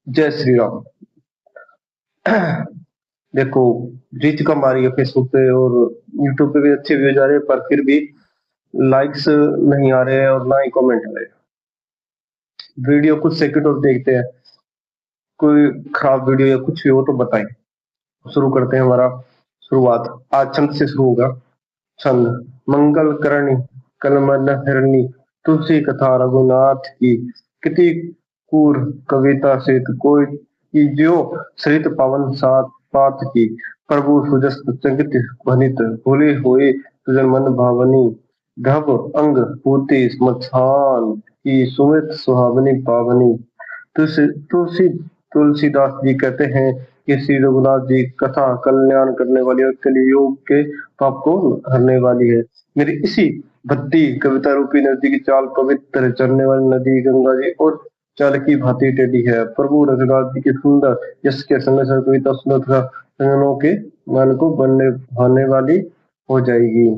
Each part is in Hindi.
जय श्री राम। देखो, रीच कम आ रही है फेसबुक पे और यूट्यूब पे भी अच्छे व्यूज आ रहे हैं, पर फिर भी लाइक्स नहीं आ रहे हैं और ना ही कमेंट आ रहे हैं। वीडियो कुछ सेकंड और देखते हैं, कोई खराब वीडियो या कुछ भी हो तो बताएं। शुरू करते हैं हमारा शुरुआत। आज छंद से शुरू होगा। छंद मंगल करणी कलमन हरणी, तुलसी कथा रघुनाथ की, किति कूर कविता सित कोई कीजियो, सरित पवन सात पात की, प्रभु सुजस संगत भनित, भोले होए सुजन मन भावनी, धव अंग पूति स्मशान की, सुमित सुहावनी पावनी। तुलसी तुलसीदास जी कहते हैं कि श्री रघुनाथ जी कथा कल्याण करने वाली और कलियुग के पाप को हरने वाली है। मेरी इसी भक्ति कविता रूपी नदी की चाल पवित्र चलने वाली नदी गंगा जी और चाल की भांति टेढ़ी है। प्रभु रघुनाथ जी की सुंदर यश के संग संग कविता सुंदर तथा संगनों के मन को बनने भाने वाली हो जाएगी।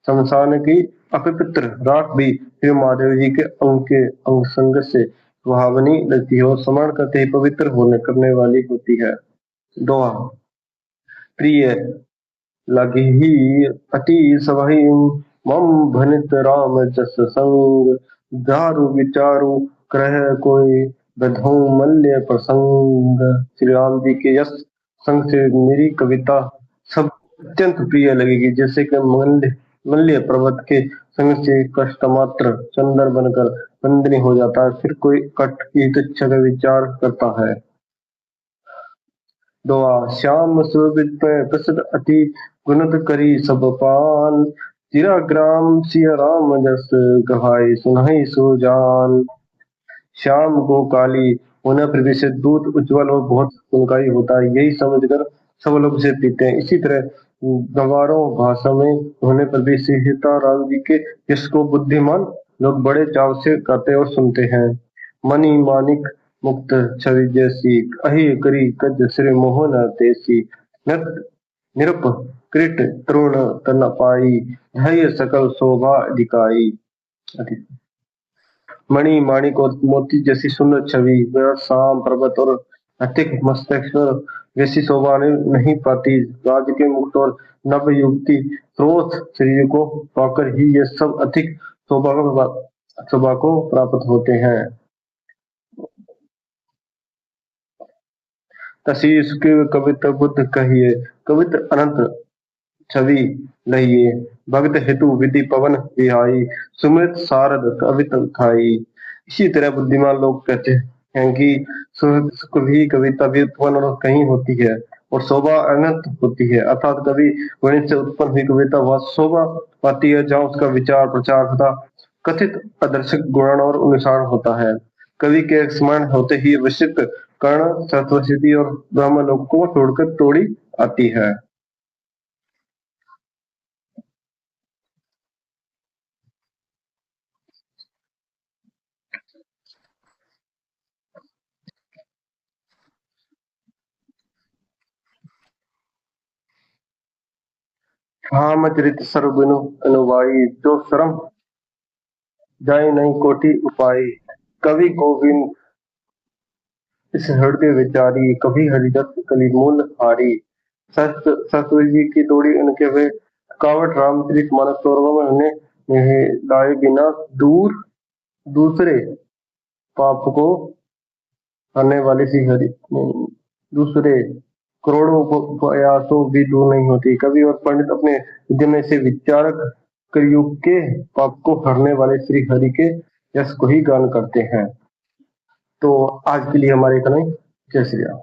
शमशान की अपवित्र राख भी श्री महादेव जी के अंग संग से सुहावनी लगती है और स्मरण करते ही पवित्र होने करने वाली होती है। दोहा प्रिय लगी ही अति सभई, मम भनित राम जस संग, दारु विचारु करह कोई, बधौ मल्य प्रसंग। श्री राम जी के यश संग से मेरी कविता सब अत्यंत प्रिय लगेगी, जैसे कि मल्य पर्वत के संग से कष्ट मात्र चंदन बनकर बंदनी हो जाता है, फिर कोई कट की तुच्छ का विचार करता है। दोहा श्याम सुरभित प्रसिद्ध अति गुणत करी सब पान, तिरा ग्राम सिया राम जस, गहाई सुनाई सुजान। श्याम को काली होने पर भी से दूध उज्जवल और बहुत गुणकारी होता है, यही समझकर सब लोग उसे पीते हैं। इसी तरह गंवारों भाषा में होने पर भी सीता राम जी के यश को बुद्धिमान लोग बड़े चाव से गाते और सुनते हैं। मणि मानिक मुक्त छवि जैसी, अहि करी कज श्री मोहन तेसी, नत निरप कृत तरुण तन पाई, धैर्य सकल शोभा दिखाई। मणि माणिक और मोती जैसी सुंदर छवि वह शाम पर्वत और अतिक मस्तकेश्वर जैसी शोभा नहीं पाती। राज के मुक्त और नव युवती स्रोत शरीर को पाकर ही ये सब अधिक शोभा को प्राप्त होते हैं। तसी सुखी कवित्र बुद्ध कहिए, कवित्र अनंत छवि लहिए, भगत हेतु विधि पवन विहाई, सुमित सारद कवित खाई। इसी तरह बुद्धिमान लोग कहते हैं कि सुख भी कविता भी उत्पन्न और कहीं होती है और शोभा अनंत होती है, अर्थात कवि गणित से उत्पन्न हुई कविता वह शोभा पाती है जहाँ उसका विचार प्रचार तथा कथित आदर्शिक गुण और अनुसार होता है। कवि के स्मरण होते ही विशिष्ट कर्ण सरस्वती और ब्रह्म लोक को छोड़कर तोड़ी आती है। रामचरित सरबुनु अनुबाई, जो शर्म जाय नहीं कोटि उपाय। कवि गोविंद इस हृदय विचारी, कभी हरिदत्त कलि मूल हारी। सतगुरु जी की दौड़ी उनके वे कावट रामचरित मानस सौरभ में उन्हें लाए बिना दूसरे पाप को करने वाली सी हरि दूसरे करोड़ों प्रयासों भी दूर नहीं होती। कवि और पंडित अपने उद्यम से विचारक कलयुग के पाप को हरने वाले श्री हरि के यश को ही गान करते हैं। तो आज के लिए हमारे इतना ही। जय श्री राम।